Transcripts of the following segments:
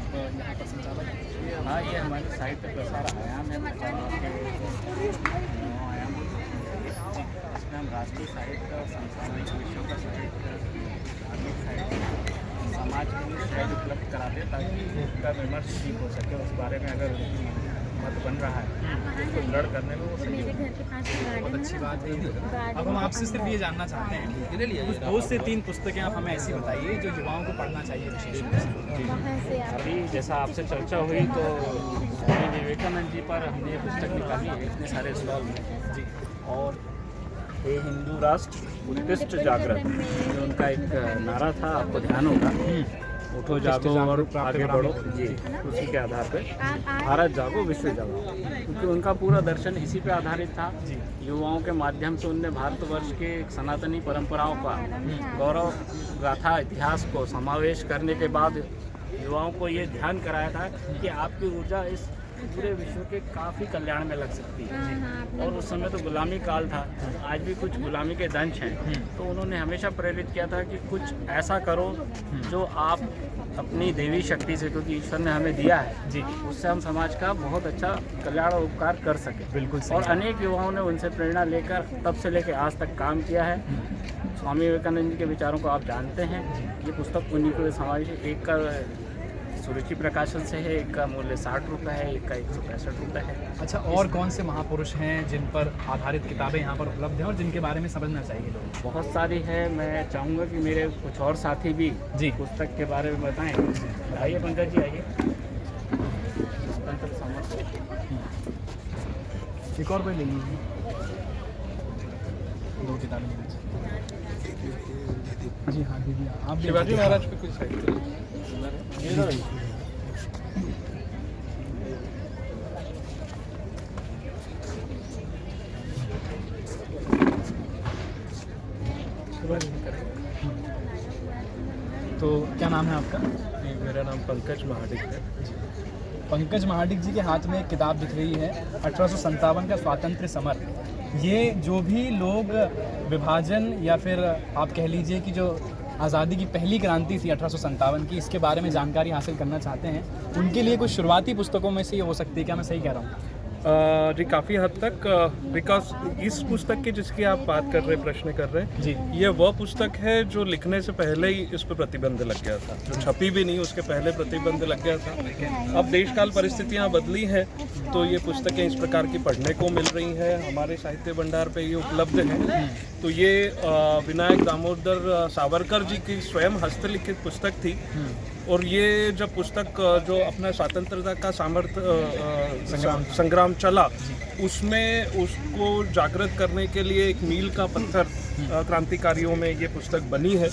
आप यहाँ पर संचालक हैं। हाँ, ये हमारे साहित्य प्रसार आयाम है, आयाम इसमें हम राष्ट्रीय साहित्य और समसामयिक विषयों का साहित्य, धार्मिक साहित्य, समाज के लिए सहज उपलब्ध कराते ताकि उसका विमर्श ठीक हो सके। उस बारे में अगर मत बन रहा है उसको दृढ़ करने में वो सही होगा। बहुत अच्छी बात है। अब हम आपसे सिर्फ ये जानना चाहते हैं कुछ 2 से 3 पुस्तकें आप हमें ऐसी बताइए जो युवाओं को पढ़ना चाहिए विशेष रूप से। अभी जैसा आपसे चर्चा हुई तो स्वामी विवेकानंद जी पर हमने ये पुस्तक निकाली है इतने सारे स्टॉल में जी। और ये हिंदू राष्ट्र उत्कृष्ट जागरण, जो उनका एक नारा था, आपको ध्यान होगा, उठो जागो और आगे बढ़ो जी। उसी के आधार पे भारत जागो विश्व जागो, क्योंकि उनका पूरा दर्शन इसी पे आधारित था। युवाओं के माध्यम से उनने भारतवर्ष के सनातनी परंपराओं का गौरव गाथा इतिहास को समावेश करने के बाद युवाओं को ये ध्यान कराया था कि आपकी ऊर्जा इस पूरे विश्व के काफ़ी कल्याण में लग सकती है। और उस समय तो गुलामी काल था, आज भी कुछ गुलामी के दंश हैं, तो उन्होंने हमेशा प्रेरित किया था कि कुछ ऐसा करो जो आप अपनी देवी शक्ति से, क्योंकि ईश्वर ने हमें दिया है जी, उससे हम समाज का बहुत अच्छा कल्याण और उपकार कर सके। बिल्कुल सही। और अनेक युवाओं ने उनसे प्रेरणा लेकर तब से लेकर आज तक काम किया है। स्वामी विवेकानंद जी के विचारों को आप जानते हैं। ये पुस्तक उन्हीं को समावेश, एक का सुरुचि प्रकाशन से है, एक का मूल्य 60 रुपये है, एक का 165 रुपये है। अच्छा, और कौन से महापुरुष हैं जिन पर आधारित किताबें यहाँ पर उपलब्ध हैं और जिनके बारे में समझना चाहिए लोग? बहुत सारी है। मैं चाहूँगा कि मेरे कुछ और साथी भी जी पुस्तक के बारे में बताएं। आइए पंकज जी, आइए। एक और कोई ले लीजिए, 2 किताबें ले लीजिए। जी हाँ दीदी, आप शिवाजी महाराज पे कुछ साहित्य तो क्या नाम है आपका? मेरा नाम पंकज महाडिक है। पंकज महाडिक जी के हाथ में एक किताब दिख रही है, 1857 का स्वातंत्र्य समर। ये जो भी लोग विभाजन या फिर आप कह लीजिए कि जो आज़ादी की पहली क्रांति थी 1857 की, इसके बारे में जानकारी हासिल करना चाहते हैं, उनके लिए कुछ शुरुआती पुस्तकों में से ये हो सकती है। क्या मैं सही कह रहा हूँ? जी काफ़ी हद तक, बिकॉज इस पुस्तक की जिसकी आप बात कर रहे हैं, प्रश्न कर रहे हैं जी, ये वह पुस्तक है जो लिखने से पहले ही इस पर प्रतिबंध लग गया था, जो छपी भी नहीं उसके पहले प्रतिबंध लग गया था। अब देशकाल परिस्थितियां बदली हैं तो ये पुस्तकें इस प्रकार की पढ़ने को मिल रही हैं, हमारे साहित्य भंडार पे ये उपलब्ध है। तो ये विनायक दामोदर सावरकर जी की स्वयं हस्तलिखित पुस्तक थी। और ये जब पुस्तक जो अपना स्वतंत्रता का सामर्थ्य संग्राम चला, उसमें उसको जागृत करने के लिए एक मील का पत्थर क्रांतिकारियों में ये पुस्तक बनी है।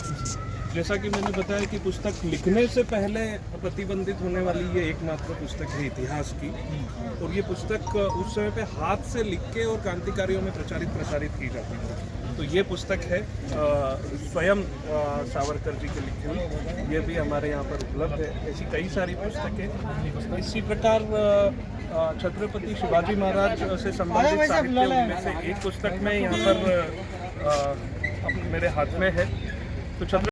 जैसा कि मैंने बताया कि पुस्तक लिखने से पहले प्रतिबंधित होने वाली ये एकमात्र पुस्तक है इतिहास की। और ये पुस्तक उस समय पे हाथ से लिख के और क्रांतिकारियों में प्रसारित की जाती थी। तो ये पुस्तक है स्वयं सावरकर जी के लिखी हुई, ये भी हमारे यहाँ पर उपलब्ध है। ऐसी कई सारी पुस्तकें। इसी प्रकार छत्रपति शिवाजी महाराज से संबंधित साहित्य में से एक पुस्तक में यहाँ पर मेरे हाथ में है। तो